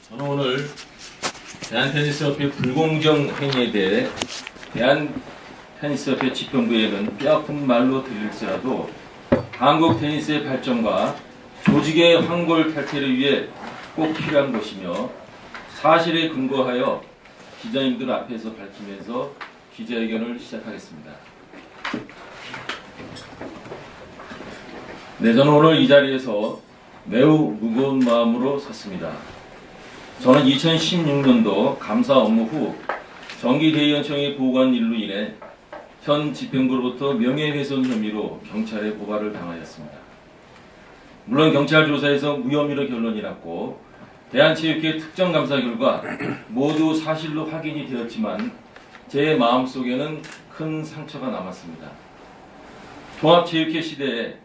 저는 오늘 대한테니스협회 불공정 행위에 대해 대한테니스협회 집행부에는 뼈아픈 말로 들릴지라도 한국 테니스의 발전과 조직의 황골 탈퇴를 위해 꼭 필요한 것이며 사실에 근거하여 기자님들 앞에서 밝히면서 기자회견을 시작하겠습니다. 네, 저는 오늘 이 자리에서 매우 무거운 마음으로 섰습니다. 저는 2016년도 감사 업무 후 정기대의원청의 보고한 일로 인해 현 집행부로부터 명예훼손 혐의로 경찰에 고발을 당하였습니다. 물론 경찰 조사에서 무혐의로 결론이 났고 대한체육회 특정감사 결과 모두 사실로 확인이 되었지만 제 마음속에는 큰 상처가 남았습니다. 통합체육회 시대에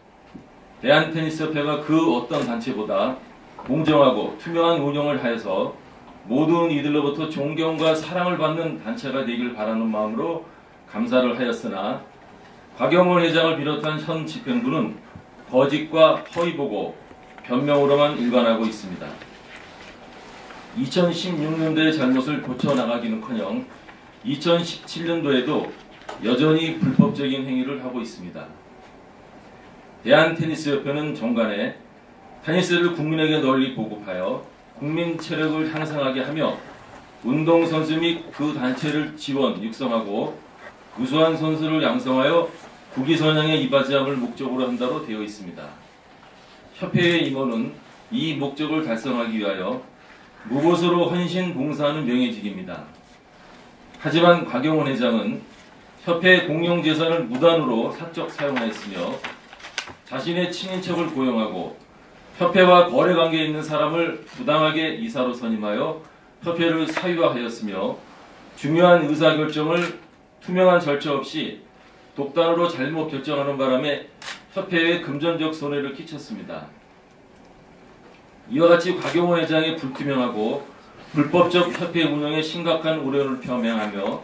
대한테니스협회가 그 어떤 단체보다 공정하고 투명한 운영을 하여서 모든 이들로부터 존경과 사랑을 받는 단체가 되길 바라는 마음으로 감사를 하였으나 곽영훈 회장을 비롯한 현 집행부는 거짓과 허위보고, 변명으로만 일관하고 있습니다. 2016년도의 잘못을 고쳐나가기는커녕 2017년도에도 여전히 불법적인 행위를 하고 있습니다. 대한테니스협회는 정관에 테니스를 국민에게 널리 보급하여 국민 체력을 향상하게 하며 운동선수 및 그 단체를 지원, 육성하고 우수한 선수를 양성하여 국위선양에 이바지함을 목적으로 한다로 되어 있습니다. 협회의 임원은 이 목적을 달성하기 위하여 무보수로 헌신 봉사하는 명예직입니다. 하지만 곽영훈 회장은 협회의 공용재산을 무단으로 사적 사용하였으며 자신의 친인척을 고용하고 협회와 거래관계에 있는 사람을 부당하게 이사로 선임하여 협회를 사유화하였으며 중요한 의사결정을 투명한 절차 없이 독단으로 잘못 결정하는 바람에 협회에 금전적 손해를 끼쳤습니다. 이와 같이 곽영훈 회장의 불투명하고 불법적 협회 운영에 심각한 우려를 표명하며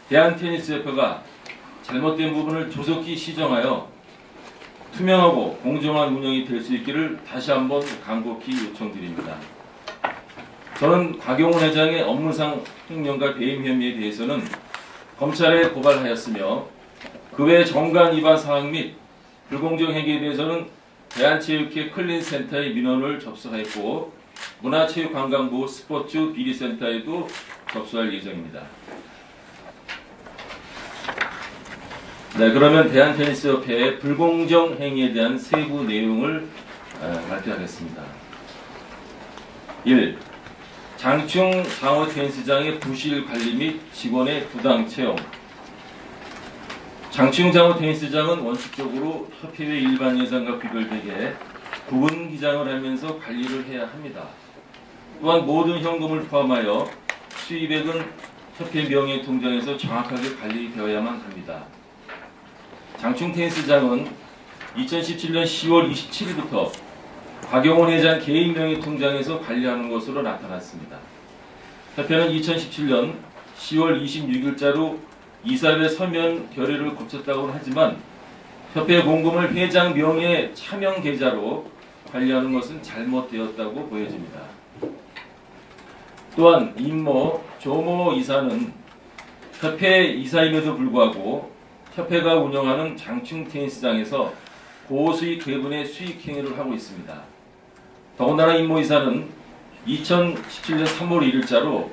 대한테니스협회가 잘못된 부분을 조속히 시정하여 투명하고 공정한 운영이 될 수 있기를 다시 한번 간곡히 요청드립니다. 저는 곽영훈 회장의 업무상 횡령과 배임 혐의에 대해서는 검찰에 고발하였으며 그 외 정관 위반 사항 및 불공정 행위에 대해서는 대한체육회 클린센터의 민원을 접수하였고 문화체육관광부 스포츠 비리센터에도 접수할 예정입니다. 네, 그러면 대한테니스협회의 불공정 행위에 대한 세부 내용을 발표하겠습니다. 1. 장충 장어테니스장의 부실 관리 및 직원의 부당 채용. 장충 장어테니스장은 원칙적으로 협회의 일반 예산과 구별되게 부분 기장을 하면서 관리를 해야 합니다. 또한 모든 현금을 포함하여 수입액은 협회 명예 통장에서 정확하게 관리되어야만 합니다. 장충 테니스장은 2017년 10월 27일부터 곽영훈 회장 개인 명의 통장에서 관리하는 것으로 나타났습니다. 협회는 2017년 10월 26일자로 이사회 서면 결의를 고쳤다고 하지만 협회 공금을 회장 명의 차명 계좌로 관리하는 것은 잘못되었다고 보여집니다. 또한 임모, 조모 이사는 협회 이사임에도 불구하고 협회가 운영하는 장충 테니스장에서 고수익 배분의 수익 행위를 하고 있습니다. 더군다나 임모 이사는 2017년 3월 1일자로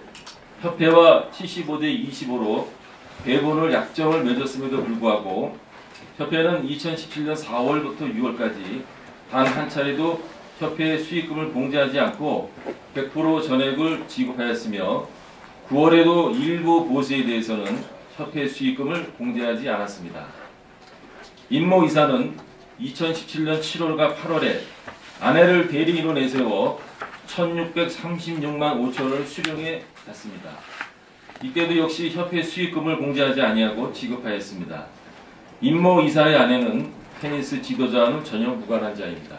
협회와 75대 25로 배분을 약정을 맺었음에도 불구하고 협회는 2017년 4월부터 6월까지 단 한 차례도 협회의 수익금을 공제하지 않고 100% 전액을 지급하였으며 9월에도 일부 보수에 대해서는 협회 수익금을 공제하지 않았습니다. 임모 이사는 2017년 7월과 8월에 아내를 대리인으로 내세워 1,636만 5천원을 수령해 갔습니다. 이때도 역시 협회 수익금을 공제하지 아니하고 지급하였습니다. 임모 이사의 아내는 테니스 지도자와는 전혀 무관한 자입니다.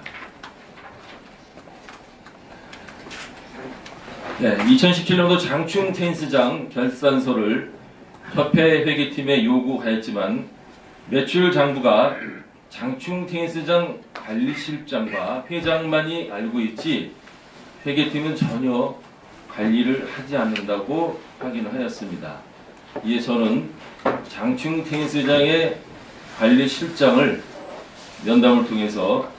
네, 2017년도 장충 테니스장 결산서를 협회 회계팀에 요구하였지만 매출 장부가 장충 테니스장 관리실장과 회장만이 알고 있지 회계팀은 전혀 관리를 하지 않는다고 확인을 하였습니다. 이에 저는 장충 테니스장의 관리 실장을 면담을 통해서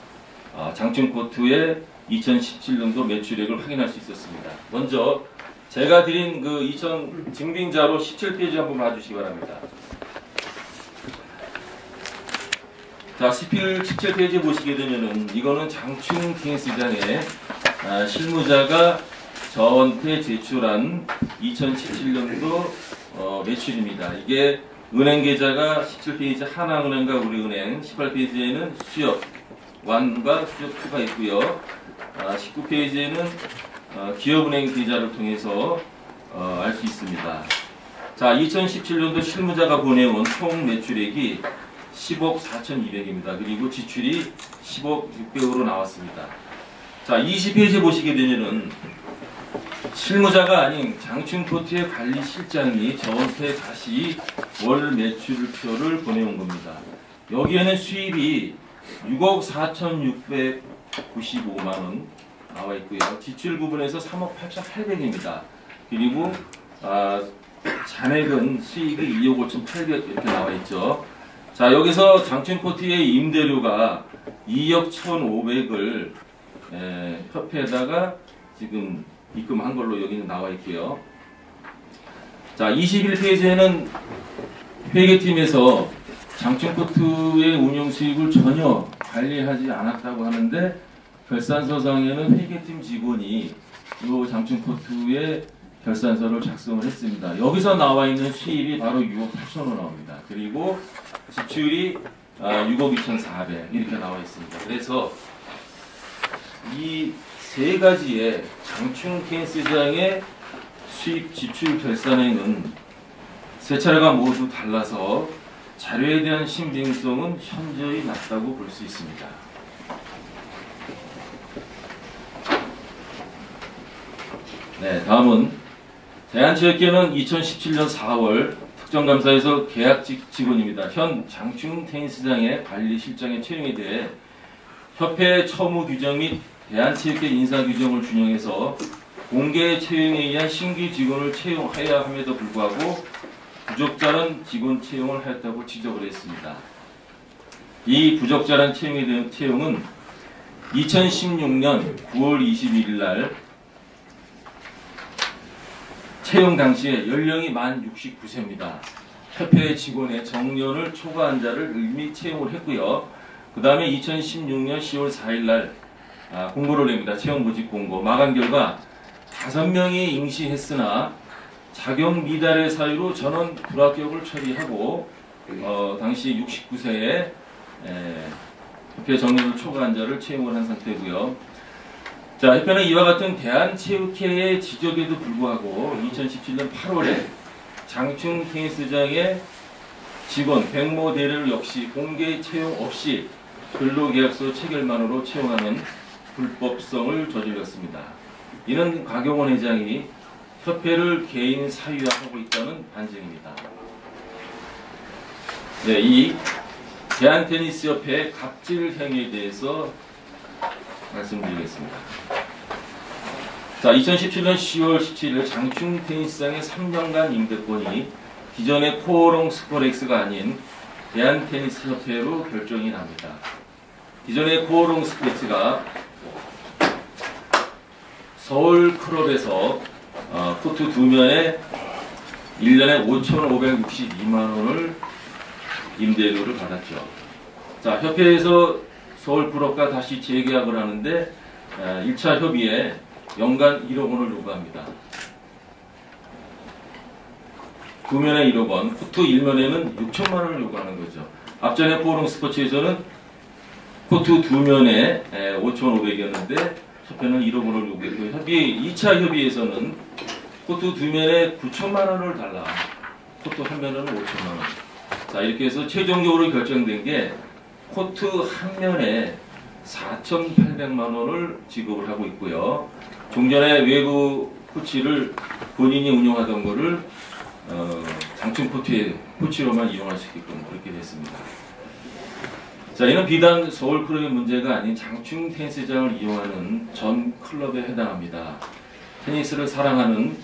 장충 코트의 2017년도 매출액을 확인할 수 있었습니다. 먼저 제가 드린 그 2000 증빙자로 17페이지 한번 봐주시기 바랍니다. 자, 17페이지 보시게 되면은 이거는 장충 테니스장의 실무자가 저한테 제출한 2017년도 매출입니다. 이게 은행 계좌가 17페이지 하나은행과 우리은행, 18페이지에는 수협 1과 수협 2가 있고요. 19페이지에는 기업은행 계좌를 통해서 알 수 있습니다. 자, 2017년도 실무자가 보내온 총 매출액이 10억 4,200입니다. 그리고 지출이 10억 600으로 나왔습니다. 자, 20페이지 보시게 되면은 실무자가 아닌 장충코트의 관리실장이 저한테 다시 월 매출표를 보내온 겁니다. 여기에는 수입이 6억 4,695만원 나와 있고요. 지출 부분에서 3억 8,800입니다. 그리고 잔액은 수익이 2억 5,800 이렇게 나와 있죠. 자, 여기서 장충코트의 임대료가 2억 1,500을 협회에다가 지금 입금한 걸로 여기는 나와 있고요. 자, 21페이지에는 회계팀에서 장충코트의 운영 수익을 전혀 관리하지 않았다고 하는데 결산서상에는 회계팀 직원이 이 장충코트의 결산서를 작성을 했습니다. 여기서 나와 있는 수입이 바로 6억 8천원 나옵니다. 그리고 지출이 6억 2,400 이렇게 나와 있습니다. 그래서 이 세 가지의 장충 테니스장의 수입 지출 결산액은 세 차례가 모두 달라서 자료에 대한 신빙성은 현저히 낮다고 볼 수 있습니다. 네, 다음은 대한체육회는 2017년 4월 특정감사에서 계약직 직원입니다. 현 장충 테니스장의 관리실장의 채용에 대해 협회 처무 규정 및 대한체육회 인사규정을 준용해서 공개 채용에 의한 신규 직원을 채용해야 함에도 불구하고 부적절한 직원 채용을 하였다고 지적을 했습니다. 이 부적절한 채용은 2016년 9월 21일 날 채용 당시에 연령이 만 69세입니다. 협회 직원의 정년을 초과한 자를 의미 채용을 했고요. 그 다음에 2016년 10월 4일 날 공고를 냅니다. 채용 모집 공고. 마감 결과 5명이 응시했으나 자격 미달의 사유로 전원 불합격을 처리하고 당시 69세에 협회 정년을 초과한 자를 채용을 한 상태고요. 자, 협회는 이와 같은 대한체육회의 지적에도 불구하고 2017년 8월에 장충 테니스장의 직원 백모 대리를 역시 공개 채용 없이 근로계약서 체결만으로 채용하는 불법성을 저질렀습니다. 이는 곽용원 회장이 협회를 개인 사유화하고 있다는 반증입니다. 네, 이 대한테니스협회의 갑질 행위에 대해서 말씀드리겠습니다. 자, 2017년 10월 17일 장충 테니스장의 3년간 임대권이 기존의 코오롱 스포렉스가 아닌 대한테니스협회로 결정이 납니다. 기존의 코오롱 스포렉스가 서울 클럽에서 코트 2면에 1년에 5,562만원을 임대료를 받았죠. 자, 협회에서 서울 클럽과 다시 재계약을 하는데 1차 협의에 연간 1억 원을 요구합니다. 2면에 1억 원, 코트 1면에는 6천만 원을 요구하는 거죠. 앞전에 포롱 스포츠에서는 코트 2면에 5,500이었는데 협회는 1억 원을 요구했고 2차 협의에서는 코트 2면에 9천만 원을 달라. 코트 1면에는 5천만 원. 자, 이렇게 해서 최종적으로 결정된 게 코트 1면에 4,800만 원을 지급을 하고 있고요. 종전에 외부 코치를 본인이 운영하던 거를 장충 코트의 코치로만 이용할 수 있게끔 그렇게 됐습니다. 자, 이는 비단 서울 클럽의 문제가 아닌 장충 테니스장을 이용하는 전 클럽에 해당합니다. 테니스를 사랑하는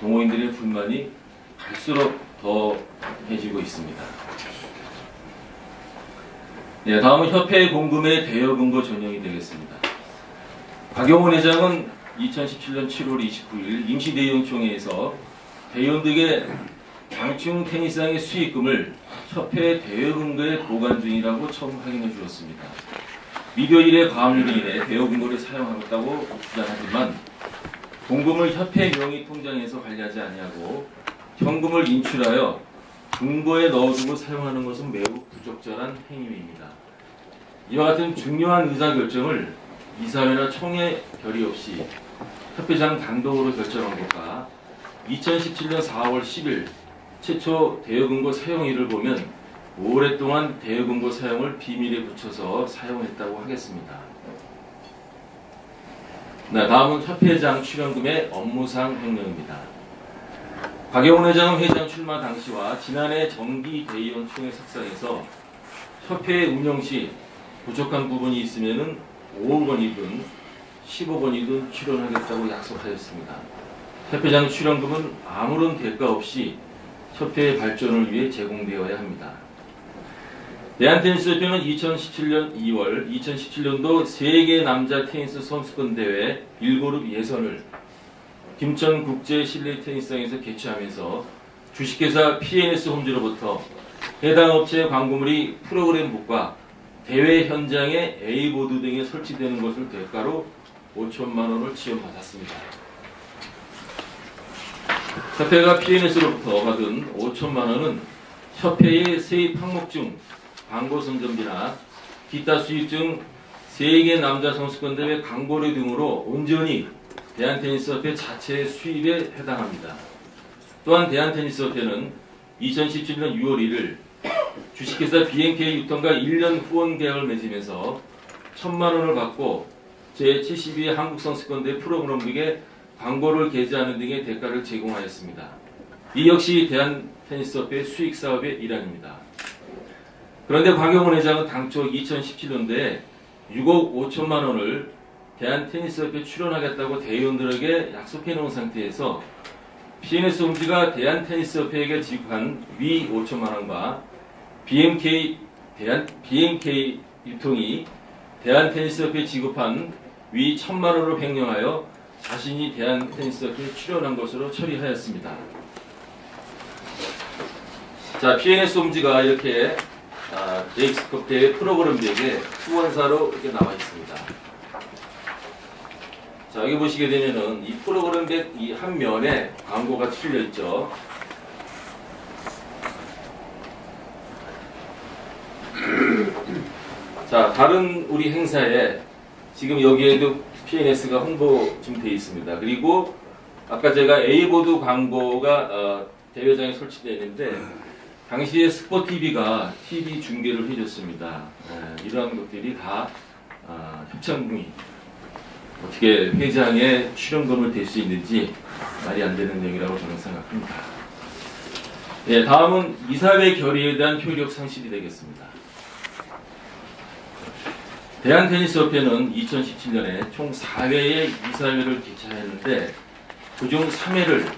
동호인들의 불만이 갈수록 더해지고 있습니다. 네, 다음은 협회 공금의 대여 근거 전형이 되겠습니다. 박용훈 회장은 2017년 7월 29일 임시대의원총회에서 대의원들에게 장충 테니스장의 수익금을 협회 대여 근거에 보관 중이라고 처음 확인해 주었습니다. 미디어일의 과업률로 인해 대여 근거를 사용하겠다고 주장하지만 공금을 협회 명의 통장에서 관리하지 아니하고 현금을 인출하여 금고에 넣어두고 사용하는 것은 매우 부적절한 행위입니다. 이와 같은 중요한 의사결정을 이사회나 총회 결의 없이 협회장 단독으로 결정한 것과 2017년 4월 10일 최초 대여금고 사용일을 보면 오랫동안 대여금고 사용을 비밀에 붙여서 사용했다고 하겠습니다. 네, 다음은 협회장 출연금의 업무상 횡령입니다. 박용훈 회장은 회장 출마 당시와 지난해 정기대의원 총회 석상에서 협회 운영 시 부족한 부분이 있으면 5억 원이든 15억 원이든 출연하겠다고 약속하였습니다. 협회장 출연금은 아무런 대가 없이 협회의 발전을 위해 제공되어야 합니다. 대한테니스협회는 2017년 2월 2017년도 세계 남자 테니스 선수권 대회 1그룹 예선을 김천국제 실내 테니스장에서 개최하면서 주식회사 PNS 홈즈로부터 해당 업체의 광고물이 프로그램북과 대회 현장에 A보드 등에 설치되는 것을 대가로 5천만 원을 지원받았습니다. 협회가 PNS로부터 받은 5천만 원은 협회의 세입 항목 중 광고 선전비나 기타 수익 중 세계 남자 선수권 대회 광고료 등으로 온전히 대한테니스협회 자체의 수입에 해당합니다. 또한 대한테니스협회는 2017년 6월 1일 주식회사 BNK 유통과 1년 후원 계약을 맺으면서 1,000만 원을 받고 제72회 한국선수권대회 프로그램북에 광고를 게재하는 등의 대가를 제공하였습니다. 이 역시 대한테니스협회 수익 사업의 일환입니다. 그런데 박용훈 회장은 당초 2017년도에 6억 5천만 원을 대한테니스협회에 출연하겠다고 대의원들에게 약속해 놓은 상태에서 PNS 홈즈가 대한테니스협회에게 지급한 위 5천만 원과 BNK 유통이 대한테니스협회에 지급한 위 1,000만 원을 횡령하여 자신이 대한테니스협회에 출연한 것으로 처리하였습니다. 자, PNS 홈즈가 이렇게 제익스컵 대회 프로그램백에 후원사로 이렇게 나와 있습니다. 자, 여기 보시게 되면은 이 프로그램백 이 한 면에 광고가 틀려 있죠. 자, 다른 우리 행사에 지금 여기에도 PNS가 홍보 지금 되어 있습니다. 그리고 아까 제가 A보드 광고가 대회장에 설치되어 있는데 당시에 스포TV가 TV 중계를 해줬습니다. 이러한 것들이 다 협찬금이 어떻게 회장의 출연금을 댈 수 있는지 말이 안 되는 내용이라고 저는 생각합니다. 예, 다음은 이사회 결의에 대한 효력 상실이 되겠습니다. 대한테니스협회는 2017년에 총 4회의 이사회를 개최하였는데 그중 3회를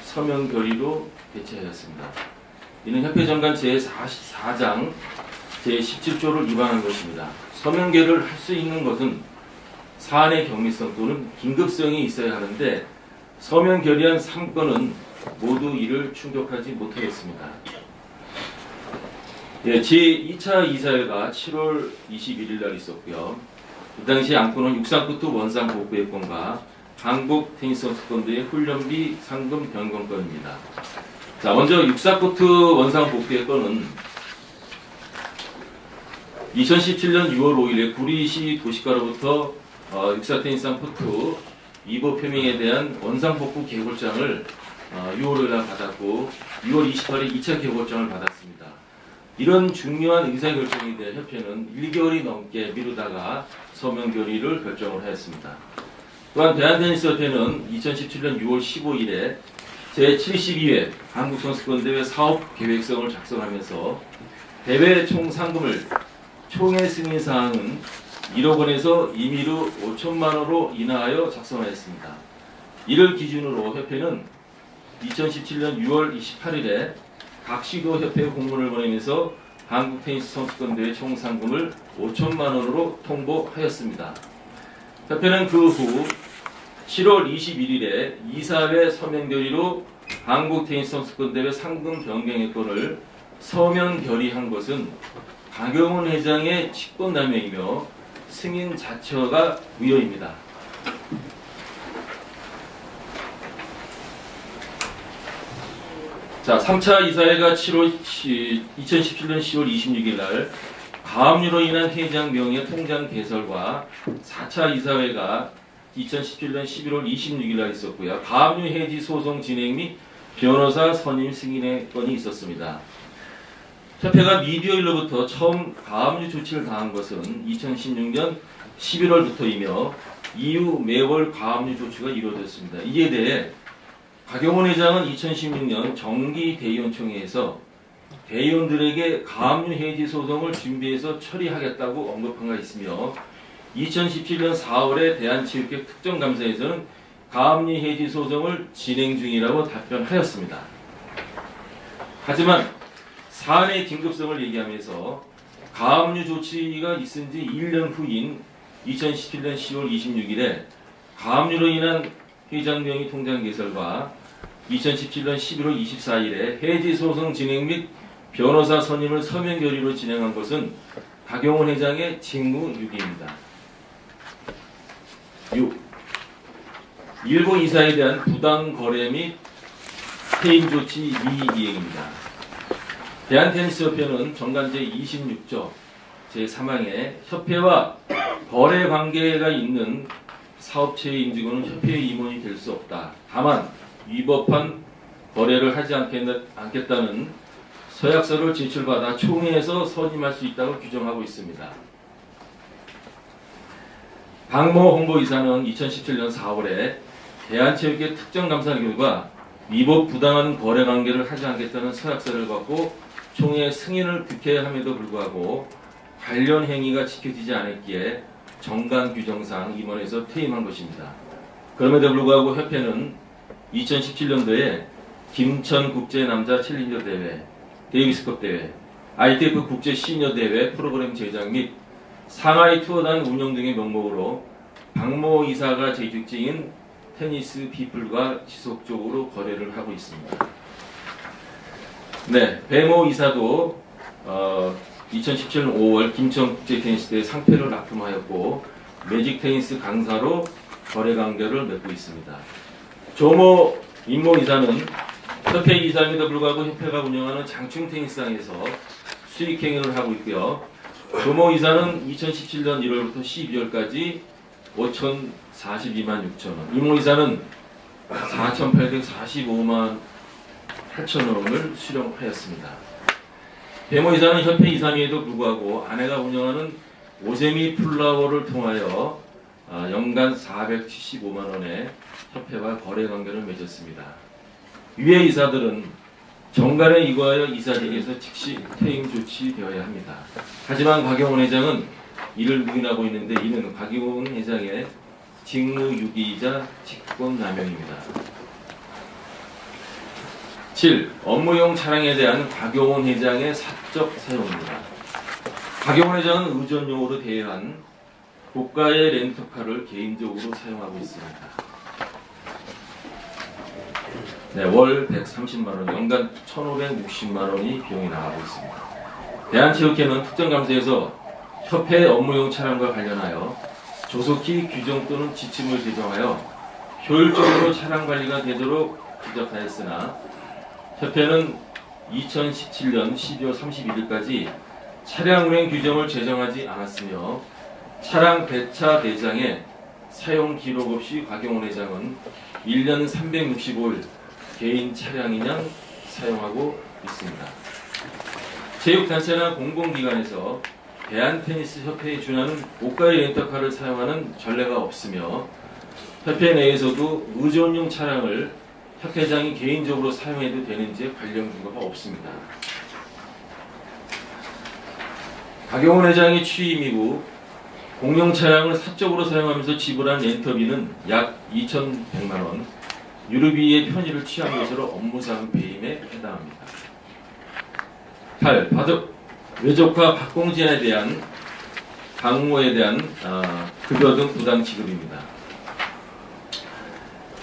서명 결의로 개최하였습니다. 이는 협회정관 제44장 제17조를 위반한 것입니다. 서명 결의를 할 수 있는 것은 사안의 경미성 또는 긴급성이 있어야 하는데 서명 결의한 3건은 모두 이를 충족하지 못하였습니다. 예, 제2차 이사회가 7월 21일 날 있었고요. 그 당시 안건은 육상코트 원상 복구의 건과 한국 테니스 선수권대회 훈련비 상금 변경건입니다. 자, 먼저 육상코트 원상 복구의 건은 2017년 6월 5일에 구리시 도시가로부터 육사테니스장 코트 위법 표명에 대한 원상 복구 계획장을 6월에 받았고 6월 28일 2차 계획장을 받았습니다. 이런 중요한 의사결정에 대해 협회는 1개월이 넘게 미루다가 서명 결의를 결정을 하였습니다. 또한 대한테니스협회는 2017년 6월 15일에 제72회 한국선수권대회 사업계획성을 작성하면서 대회 총 상금을 총회 승인사항은 1억 원에서 임의로 5천만 원으로 인하하여 작성하였습니다. 이를 기준으로 협회는 2017년 6월 28일에 각 시도협회 공문을 보내면서 한국테니스선수권대회 총 상금을 5천만 원으로 통보하였습니다. 협회는 그 후 7월 21일에 이사회 서면 결의로 한국테니스선수권대회 상금 변경의 건을 서면 결의한 것은 박영훈 회장의 직권남용이며 승인 자처가 무효입니다. 자, 3차 이사회가 2017년 10월 26일 날 가압류로 인한 회장 명예 통장 개설과 4차 이사회가 2017년 11월 26일 날 있었고요. 가압류 해지 소송 진행 및 변호사 선임 승인의 건이 있었습니다. 협회가 미디어일로부터 처음 가압류 조치를 당한 것은 2016년 11월부터이며 이후 매월 가압류 조치가 이루어졌습니다. 이에 대해 박영훈 회장은 2016년 정기대의원총회에서 대의원들에게 가압류 해지 소송을 준비해서 처리하겠다고 언급한 바 있으며 2017년 4월에 대한체육회 특정감사에서는 가압류 해지 소송을 진행 중이라고 답변하였습니다. 하지만 사안의 긴급성을 얘기하면서 가압류 조치가 있은 지 1년 후인 2017년 10월 26일에 가압류로 인한 회장 명의 통장 개설과 2017년 11월 24일에 해지 소송 진행 및 변호사 선임을 서면 결의로 진행한 것은 박영훈 회장의 직무유기입니다. 6. 일본 이사에 대한 부당 거래 및 해임 조치 미이행입니다. 대한테니스협회는 정관 제26조 제3항에 협회와 거래 관계가 있는 사업체의 임직원은 협회의 임원이 될 수 없다. 다만 위법한 거래를 하지 않겠다는 서약서를 제출받아 총회에서 선임할 수 있다고 규정하고 있습니다. 박모 홍보이사는 2017년 4월에 대한체육회 특정감사 결과 위법 부당한 거래 관계를 하지 않겠다는 서약서를 받고 총회 승인을 득해야 함에도 불구하고 관련 행위가 지켜지지 않았기에 정관 규정상 임원에서 퇴임한 것입니다. 그럼에도 불구하고 협회는 2017년도에 김천 국제 남자 챌린저 대회, 데이비스컵 대회, ITF 국제 시니어 대회 프로그램 제작 및 상하이 투어단 운영 등의 명목으로 박모 이사가 재직증인 테니스 피플과 지속적으로 거래를 하고 있습니다. 네, 배모 이사도 2017년 5월 김천 국제 테니스 대회 상패를 납품하였고 매직 테니스 강사로 거래 관계를 맺고 있습니다. 조모 임모 이사는 협회 이사임에도 불구하고 협회가 운영하는 장충 테니스장에서 수익 행위를 하고 있고요. 조모 이사는 2017년 1월부터 12월까지 5,042만 6천원, 임모 이사는 4,845만 8천원을 수령하였습니다. 배모 이사는 협회 이사임에도 불구하고 아내가 운영하는 오세미 플라워를 통하여 연간 475만원의 협회와 거래 관계를 맺었습니다. 위의 이사들은 정관에 이거하여 이사직에서 즉시 퇴임 조치되어야 합니다. 하지만 박영훈 회장은 이를 부인하고 있는데 이는 박영훈 회장의 직무유기이자 직권남용입니다. 7. 업무용 차량에 대한 박영훈 회장의 사적 사용입니다. 박영훈 회장은 의전용으로 대여한 고가의 렌터카를 개인적으로 사용하고 있습니다. 네, 월 130만원, 연간 1,560만원이 비용이 나가고 있습니다. 대한체육회는 특정감사에서 협회 업무용 차량과 관련하여 조속히 규정 또는 지침을 제정하여 효율적으로 차량 관리가 되도록 지적하였으나 협회는 2017년 12월 31일까지 차량 운행 규정을 제정하지 않았으며 차량 배차 대장에 사용 기록 없이 박영훈 회장은 1년 365일 개인 차량이냥 사용하고 있습니다. 체육단체나 공공기관에서 대한테니스협회에 준하는 고가의 렌터카를 사용하는 전례가 없으며 협회 내에서도 의전용 차량을 협회장이 개인적으로 사용해도 되는지 관련 근거가 없습니다. 박영훈 회장이 취임 이후 공용 차량을 사적으로 사용하면서 지불한 렌터비는 약 2,100만 원, 유류비의 편의를 취한 것으로 업무상 배임에 해당합니다. 8. 외적화 박공진에 대한 강모에 대한 급여 등 부당 지급입니다.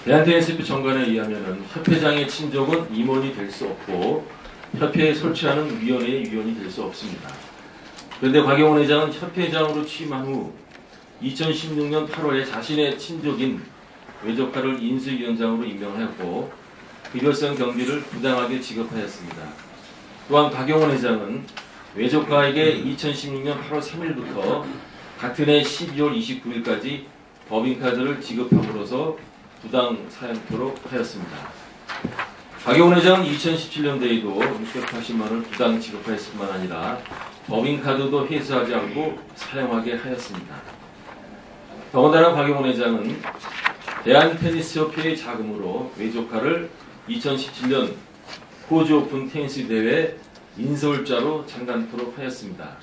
대한테니스협회 정관에 의하면 협회장의 친족은 임원이 될 수 없고 협회에 설치하는 위원회의 위원이 될 수 없습니다. 그런데 곽영원 회장은 협회장으로 취임한 후 2016년 8월에 자신의 친족인 외적화를 인수위원장으로 임명하였고 급여성 경비를 부당하게 지급하였습니다. 또한 곽영원 회장은 외적화에게 2016년 8월 3일부터 같은 해 12월 29일까지 법인카드를 지급함으로써 부당 사용토록 하였습니다. 곽영원 회장은 2017년도에도 680만 원을 부당 지급하였을 뿐만 아니라 법인카드도 회수하지 않고 사용하게 하였습니다. 더군다나 곽영원 회장은 대한테니스협회의 자금으로 외적화를 2017년 호주 오픈 테니스 대회 인솔자로 장관토록 하였습니다.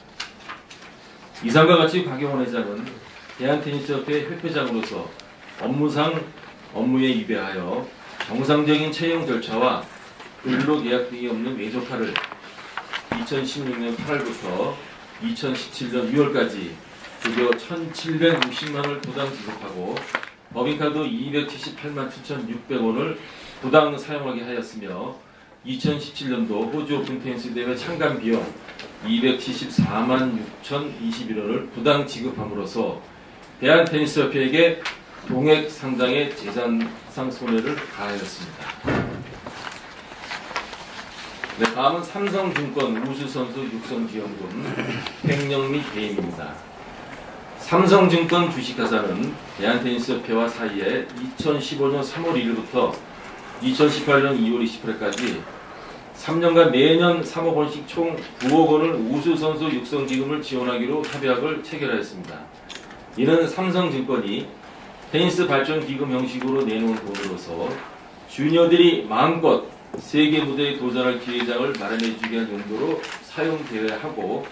이상과 같이 곽영원 회장은 대한테니스협회 회장으로서 업무상 업무에 위배하여 정상적인 채용 절차와 근로계약 등이 없는 외적화를 2016년 8월부터 2017년 6월까지 급여 1,760만 원을 부당 지급하고 법인카드 278만 7,600원을 부당 사용하게 하였으며 2017년도 호주 오픈 테니스 대회 참관 비용 274만 6,021원을 부당 지급함으로써 대한테니스협회에게 동액 상당의 재산상 손해를 가하였습니다. 네, 다음은 삼성증권 우수선수 육성지원금 횡령 및 배임입니다. 삼성증권 주식회사는 대한테니스협회와 사이에 2015년 3월 1일부터 2018년 2월 28일까지 3년간 매년 3억 원씩 총 9억 원을 우수선수 육성기금을 지원하기로 협약을 체결하였습니다. 이는 삼성증권이 테니스 발전 기금 형식으로 내놓은 돈으로서 주니어들이 마음껏 세계 무대에 도전할 기회장을 마련해주기 위한 용도로 사용되어야 하고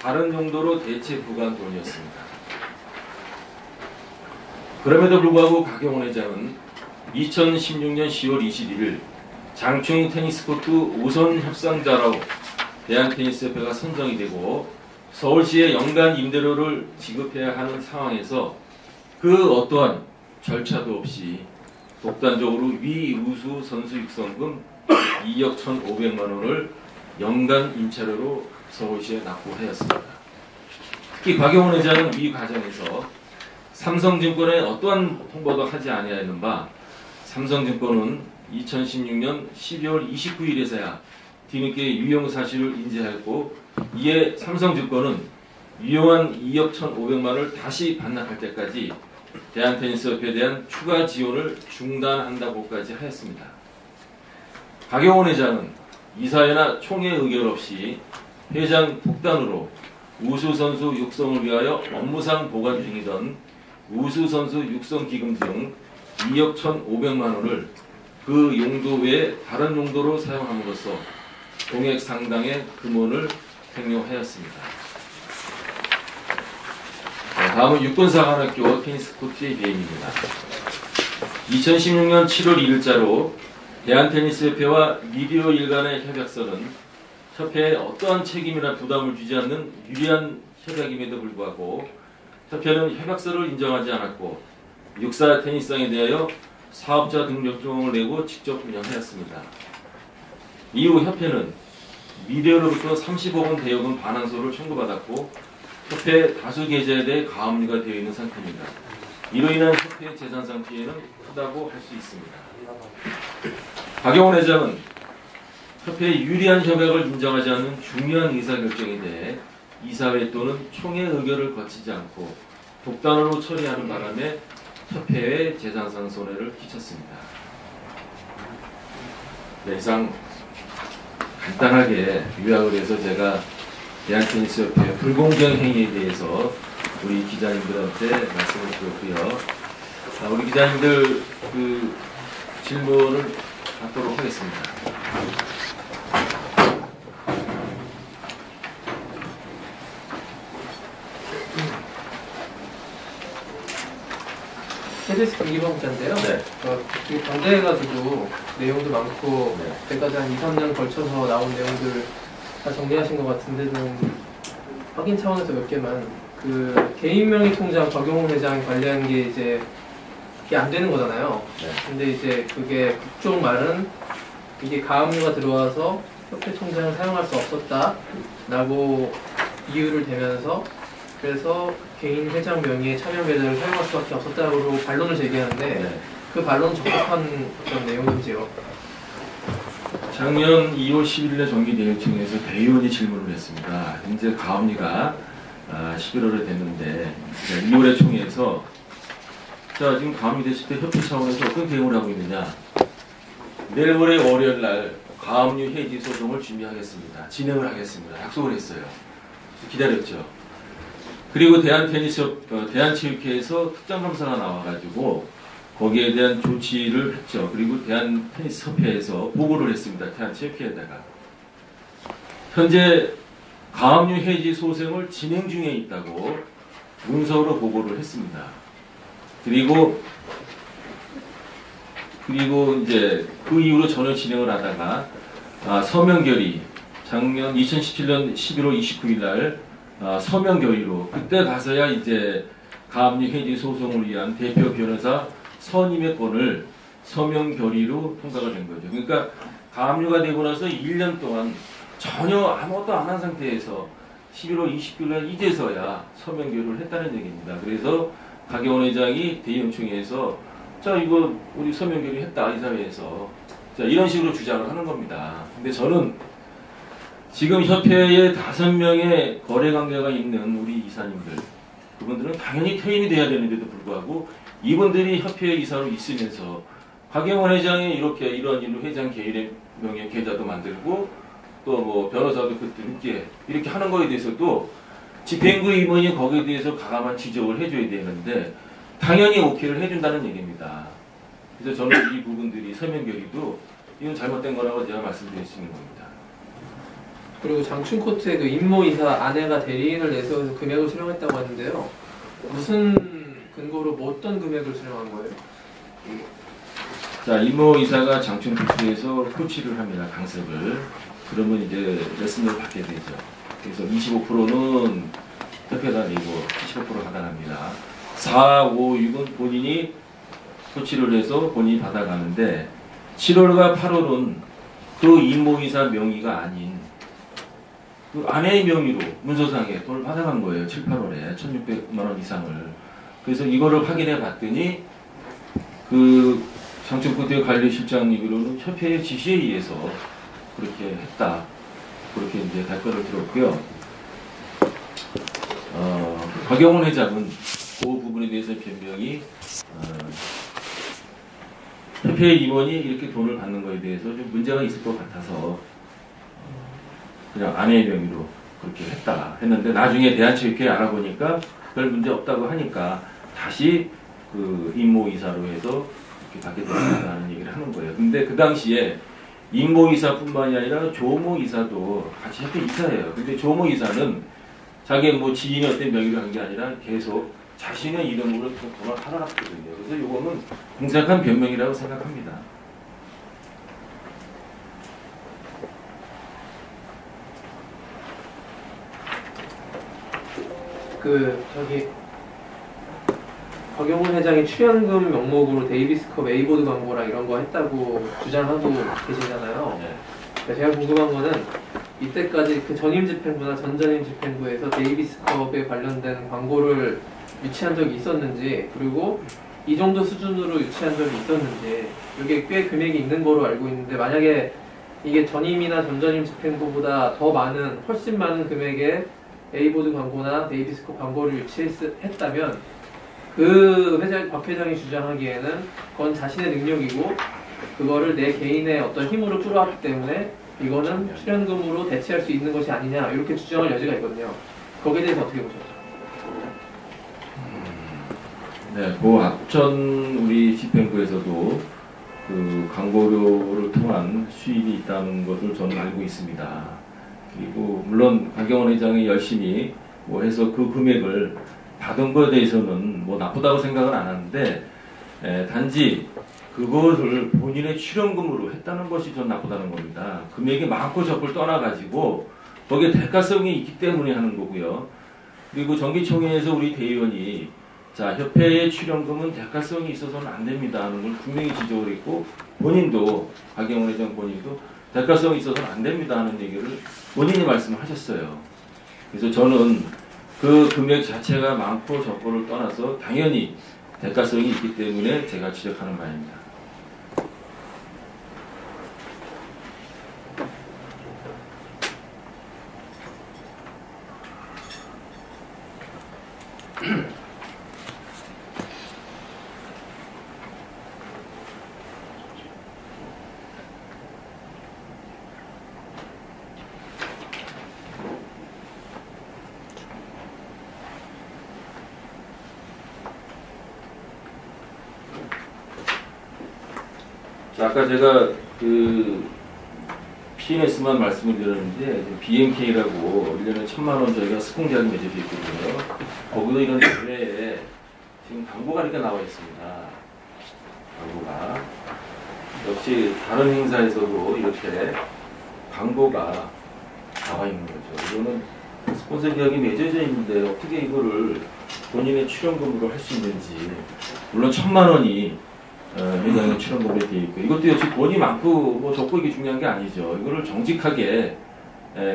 다른 용도로 대체 부과한 돈이었습니다. 그럼에도 불구하고 곽영원 회장은 2016년 10월 21일 장충 테니스코트 우선 협상자로 대한테니스협회가 선정이 되고 서울시에 연간 임대료를 지급해야 하는 상황에서 그 어떠한 절차도 없이 독단적으로 위우수 선수 육성금 2억 1,500만 원을 연간 임차료로 서울시에 납부하였습니다. 특히 곽영원 회장은 위 과정에서 삼성증권에 어떠한 통보도 하지 아니하였는 바 삼성증권은 2016년 12월 29일에서야 뒤늦게 유용 사실을 인지하였고 이에 삼성증권은 유용한 2억 1,500만 원을 다시 반납할 때까지 대한테니스협회에 대한 추가 지원을 중단한다고까지 하였습니다. 곽영원 회장은 이사회나 총회 의결 없이 회장 독단으로 우수선수 육성을 위하여 업무상 보관 중이던 우수선수 육성기금 등 2억 1,500만 원을 그 용도 외에 다른 용도로 사용함으로써 동액 상당의 금원을 횡령하였습니다. 다음은 육군사관학교 테니스코트의 배임입니다. 2016년 7월 2일자로 대한테니스협회와 미디어일 간의 협약서는 협회에 어떠한 책임이나 부담을 주지 않는 유리한 협약임에도 불구하고 협회는 협약서를 인정하지 않았고 육사 테니스장에 대하여 사업자 등록증을 내고 직접 운영하였습니다. 이후 협회는 미디어로부터 30억 원 대여금 반환서를 청구받았고 협회 다수 계좌에 대해 가압류가 되어 있는 상태입니다. 이로 인한 협회의 재산상 피해는 크다고 할 수 있습니다. 곽영원 회장은 협회의 유리한 협약을 인정하지 않는 중요한 의사결정에 대해 이사회 또는 총회 의결을 거치지 않고 독단으로 처리하는 바람에 협회의 재산상 손해를 끼쳤습니다. 네, 이상 간단하게 요약을 해서 제가 대한테니스협회 불공정 행위에 대해서 우리 기자님들한테 말씀을 드렸고요. 우리 기자님들 그 질문을 받도록 하겠습니다. KBS 경기방자인데요. 네. 되게 방대해가지고 내용도 많고 네. 그때까지 한 2, 3년 걸쳐서 나온 내용들 다 정리하신 것 같은데 좀 확인 차원에서 몇 개만 그 개인명의 통장 박용훈 회장 관리한 게 이제 그게 안 되는 거잖아요. 네. 근데 이제 그게 국정 말은 이게 가압류가 들어와서 협회 통장을 사용할 수 없었다라고 이유를 대면서 그래서 개인 회장 명의의 차명 계좌를 사용할 수밖에 없었다고 반론을 제기하는데 네. 그 반론 적합한 어떤 내용인지요? 작년 2월 10일에 정기대행청에서 대의원이 질문을 했습니다. 현재 가압류가 11월에 됐는데 2월에 총회에서 자 지금 가압류 됐을 때 협회 차원에서 어떤 대응을 하고 있느냐. 내일 모레 월요일 날 가압류 해지 소송을 준비하겠습니다. 진행을 하겠습니다. 약속을 했어요. 기다렸죠. 그리고 대한체육회에서 특정감사가 나와가지고 거기에 대한 조치를 했죠. 그리고 대한테니스협회에서 보고를 했습니다. 대한체육회에다가 현재 가압류 해지 소송을 진행 중에 있다고 문서로 보고를 했습니다. 그리고 이제 그 이후로 전혀 진행을 하다가 서명 결의 작년 2017년 11월 29일 날 서명 결의로 그때 가서야 이제 가압류 해지 소송을 위한 대표 변호사 선임의 건을 서명 결의로 통과가 된 거죠. 그러니까 가압류가 되고 나서 1년 동안 전혀 아무것도 안 한 상태에서 11월 29일 날 이제서야 서명 결의를 했다는 얘기입니다. 그래서 박용훈 회장이 대의원총회에서 자 이거 우리 서명 결의했다 이사회에서 자 이런 식으로 주장을 하는 겁니다. 근데 저는 지금 협회에 5명의 거래 관계가 있는 우리 이사님들 그분들은 당연히 퇴임이 돼야 되는데도 불구하고 이분들이 협회 이사로 있으면서 박용훈 회장이 이런 일로 회장 개인의 명의 계좌도 만들고 또 뭐 변호사도 그때 늦게 이렇게 하는 거에 대해서도 집행부 임원이 거기에 대해서 과감한 지적을 해줘야 되는데 당연히 오케이를 해준다는 얘기입니다. 그래서 저는 이 부분들이 서명 결의도 이건 잘못된 거라고 제가 말씀드릴 수 있는 겁니다. 그리고 장춘코트의 그 임모이사 아내가 대리인을 내세워서 금액을 수령했다고 하는데요. 무슨 근거로 뭐 어떤 금액을 수령한 거예요? 자, 임모이사가 장춘코트에서 코치를 합니다. 강습을. 그러면 이제 레슨을 받게 되죠. 그래서 25%는 협회가 내고 75% 받아갑니다. 4, 5, 6은 본인이 코치를 해서 본인이 받아가는데 7월과 8월은 그 임모이사 명의가 아닌 그 아내의 명의로 문서상에 돈을 받아간 거예요. 7, 8월에 1,600만 원 이상을. 그래서 이거를 확인해 봤더니 그 장춘코트의 관리실장 얘기로는 협회의 지시에 의해서 그렇게 했다. 그렇게 이제 답변을 들었고요. 박용훈 회장은 그 부분에 대해서 변명이 협회 임원이 이렇게 돈을 받는 거에 대해서 좀 문제가 있을 것 같아서 그냥 아내의 명의로 그렇게 했는데 나중에 대한체육회 알아보니까 별 문제 없다고 하니까 다시 그 임모이사로 해서 이렇게 받게 됐다는 얘기를 하는 거예요. 근데 그 당시에 임모이사뿐만이 아니라 조모이사도 같이 협회 이사예요. 근데 조모이사는 자기 뭐 지인의 어떤 명의로 한 게 아니라 계속 자신의 이름으로 돈을 팔아놨거든요. 그래서 이거는 공색한 변명이라고 생각합니다. 박용훈 회장이 출연금 명목으로 데이비스컵 A보드 광고랑 이런 거 했다고 주장하고 계시잖아요. 네. 제가 궁금한 거는 이때까지 그 전임 집행부나 전전임 집행부에서 데이비스컵에 관련된 광고를 유치한 적이 있었는지 그리고 이 정도 수준으로 유치한 적이 있었는지 이게 꽤 금액이 있는 거로 알고 있는데 만약에 이게 전임이나 전전임 집행부보다 더 많은 훨씬 많은 금액의 A보드 광고나 데이비스컵 광고를 유치했다면 그 박 회장이 주장하기에는 그건 자신의 능력이고 그거를 내 개인의 어떤 힘으로 끌어왔기 때문에 이거는 출연금으로 대체할 수 있는 것이 아니냐 이렇게 주장할 여지가 있거든요. 거기에 대해서 어떻게 보셨죠? 네, 그 앞전 우리 집행부에서도 그 광고료를 통한 수입이 있다는 것을 저는 알고 있습니다. 그리고 물론 박용훈 회장이 열심히 뭐 해서 그 금액을 받은 거에 대해서는 뭐 나쁘다고 생각은 안 하는데 단지 그것을 본인의 출연금으로 했다는 것이 좀 나쁘다는 겁니다. 금액이 많고 적고를 떠나가지고 거기에 대가성이 있기 때문에 하는 거고요. 그리고 정기총회에서 우리 대의원이 자, 협회의 출연금은 대가성이 있어서는 안 됩니다 하는 걸 분명히 지적을 했고, 본인도, 박영훈 회장 본인도 대가성이 있어서는 안 됩니다 하는 얘기를 본인이 말씀하셨어요. 그래서 저는 그 금액 자체가 많고 적고를 떠나서 당연히 대가성이 있기 때문에 제가 지적하는 바입니다. 자, 아까 제가 그 PNS만 말씀을 드렸는데 BMK라고 1년에 1,000만 원 저희가 스폰계약이 맺어져 있거든요. 거기도 이런 대회에 지금 광고가 이렇게 나와 있습니다. 광고가 역시 다른 행사에서도 이렇게 광고가 나와 있는 거죠. 이거는 스폰서 계약이 맺어져 있는데 어떻게 이거를 본인의 출연금으로 할 수 있는지. 물론 1,000만 원이 회장의 출연금에 되어 있고, 이것도 역시 돈이 많고 뭐 적고 이게 중요한 게 아니죠. 이거를 정직하게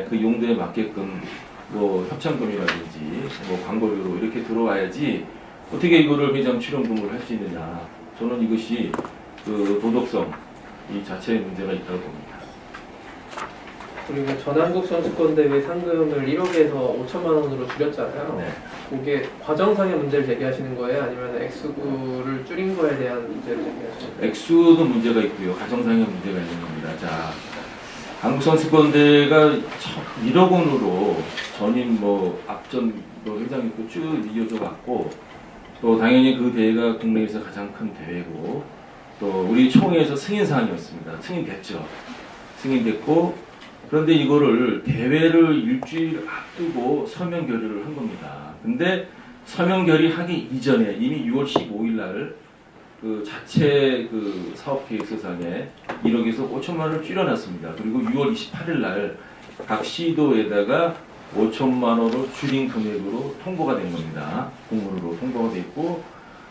그 용도에 맞게끔 뭐 협찬금이라든지 뭐 광고료로 이렇게 들어와야지 어떻게 이거를 회장 출연금으로 할 수 있느냐. 저는 이것이 그 도덕성 이 자체의 문제가 있다고 봅니다. 그리고 전한국 선수권대회 상금을 1억에서 5천만 원으로 줄였잖아요. 네. 그게 과정상의 문제를 제기하시는 거예요? 아니면 액수를 줄인 거에 대한 문제를 제기하시는 거예요? 액수도 문제가 있고요. 가정상의 문제가 있는 겁니다. 자, 한국선수권대회가 1억 원으로 전임 뭐 앞전 뭐 회장이 있고 쭉 이어져 왔고, 또 당연히 그 대회가 국내에서 가장 큰 대회고, 또 우리 총회에서 승인사항이었습니다. 승인됐죠. 승인됐고, 그런데 이거를 대회를 일주일 앞두고 서명 결의를 한 겁니다. 근데 서명 결의하기 이전에 이미 6월 15일 날 그 자체 그 사업 계획서상에 1억에서 5천만 원을 줄여놨습니다. 그리고 6월 28일 날 각 시도에다가 5천만 원으로 줄인 금액으로 통보가 된 겁니다. 공문으로 통보가 됐고,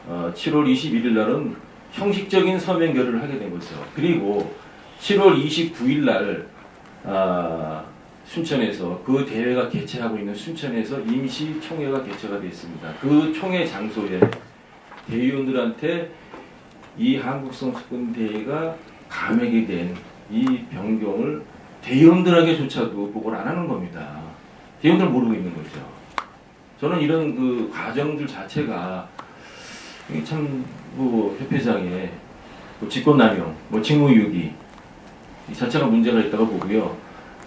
7월 21일 날은 형식적인 서명 결의를 하게 된 거죠. 그리고 7월 29일 날 순천에서 그 대회가 개최하고 있는 순천에서 임시 총회가 개최가 되어 있습니다. 그 총회 장소에 대의원들한테 이 한국선수권 대회가 감액이 된 이 변경을 대의원들에게조차도 보고를 안 하는 겁니다. 대의원들 모르고 있는 거죠. 저는 이런 그 과정들 자체가 참 뭐 협회장의 뭐 직권남용, 뭐 직무유기 이 자체가 문제가 있다고 보고요.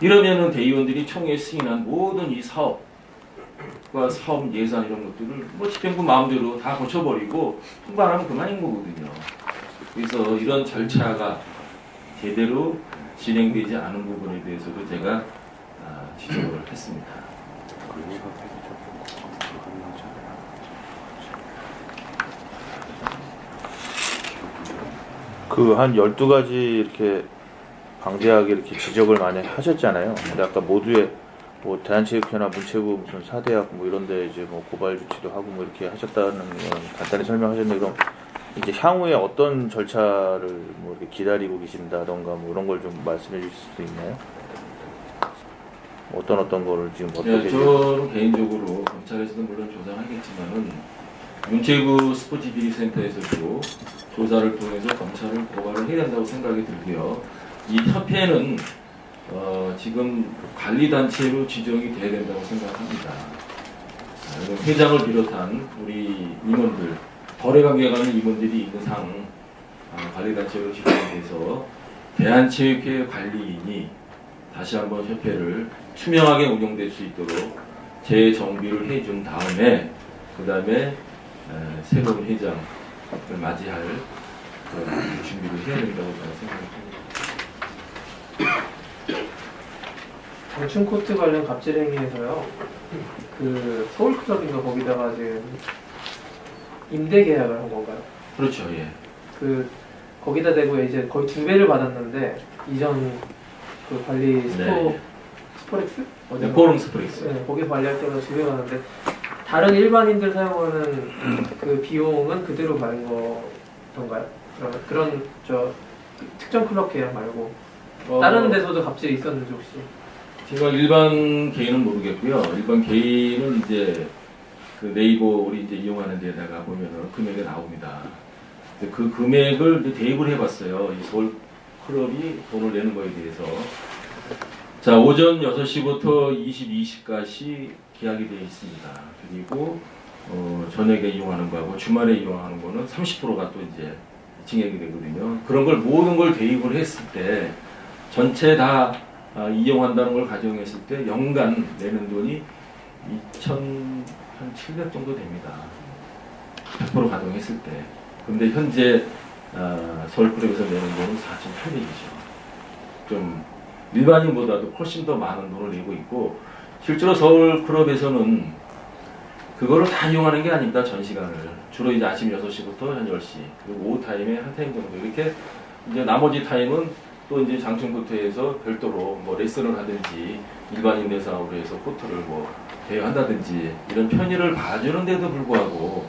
이러면은 대의원들이 총회에 승인한 모든 이 사업과 사업 예산 이런 것들을 뭐 집행부 마음대로 다 고쳐버리고 통과 안 하면 그만인 거거든요. 그래서 이런 절차가 제대로 진행되지 않은 부분에 대해서도 제가 지적을 했습니다. 그 한 12가지 이렇게 방대하게 이렇게 지적을 많이 하셨잖아요. 근데 아까 모두의 뭐 대한체육회나 문체부 무슨 사대학 뭐 이런데 이제 뭐 고발 조치도 하고 뭐 이렇게 하셨다는 건 간단히 설명하셨는데, 그럼 이제 향후에 어떤 절차를 뭐 이렇게 기다리고 계신다던가 뭐 이런 걸 좀 말씀해 주실 수 있나요? 어떤 거를 지금 어떻게? 저는 개인적으로 검찰에서도 물론 조사하겠지만은 문체부 스포츠비리센터에서도 조사를 통해서 검찰을 고발을 해야 된다고 생각이 들고요. 이 협회는 지금 관리단체로 지정이 돼야 된다고 생각합니다. 회장을 비롯한 우리 임원들, 거래관계가 있는 임원들이 있는 상 관리단체로 지정이 돼서 대한체육회 관리인이 다시 한번 협회를 투명하게 운영될 수 있도록 재정비를 해준 다음에 그 다음에 새로운 회장을 맞이할 준비를 해야 된다고 저는 생각합니다. 장춘 코트 관련 갑질 행위에서요. 그 서울클럽인가 거기다가 지금 임대 계약을 한 건가요? 그렇죠, 예. 그 거기다 대고 이제 거의 2배를 받았는데 이전 그 관리 스포렉스? 네, 포럼 스프렉스. 네, 거기 관리할 때보다 2배 받았는데 다른 일반인들 사용하는 그 비용은 그대로 받은 거던가요? 그런 저 특정 클럽 계약 말고 다른 데서도 갑질이 있었는지 혹시? 제가 일반 개인은 모르겠고요. 일반 개인은 이제 그 네이버 우리 이제 이용하는 데다가 보면은 금액이 나옵니다. 그 금액을 이제 대입을 해봤어요. 이 서울 클럽이 돈을 내는 거에 대해서. 자, 오전 6시부터 22시까지 계약이 되어 있습니다. 그리고 저녁에 이용하는 거하고 주말에 이용하는 거는 30%가 또 이제 증액이 되거든요. 그런 걸 모든 걸 대입을 했을 때 전체 다 이용한다는 걸 가정했을 때 연간 내는 돈이 2,700 정도 됩니다. 100% 가동했을 때. 근데 현재 서울클럽에서 내는 돈은 4,800이죠. 좀 일반인보다도 훨씬 더 많은 돈을 내고 있고, 실제로 서울클럽에서는 그거를 다 이용하는 게 아닙니다. 전 시간을. 주로 이제 아침 6시부터 한 10시, 그리고 오후 타임에 한 타임 정도. 이렇게 이제 나머지 타임은 또 이제 장충코트에서 별도로 뭐 레슨을 하든지 일반인 대상으로 해서 코트를 뭐 대여한다든지 이런 편의를 봐주는데도 불구하고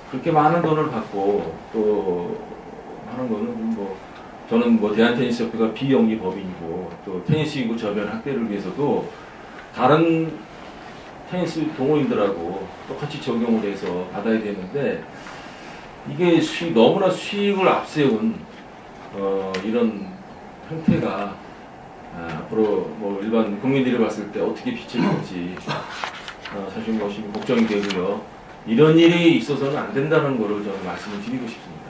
그렇게 많은 돈을 받고 또 하는 거는 뭐 저는 뭐 대한테니스협회가 비영리 법인이고 또 테니스기구 저변 확대를 위해서도 다른 테니스 동호인들하고 똑같이 적용을 해서 받아야 되는데 이게 너무나 수익을 앞세운 이런 형태가 앞으로 뭐 일반 국민들이 봤을 때 어떻게 빛을 볼지 사실 뭐 걱정이 되고요. 이런 일이 있어서는 안 된다는 거를 저는 말씀을 드리고 싶습니다.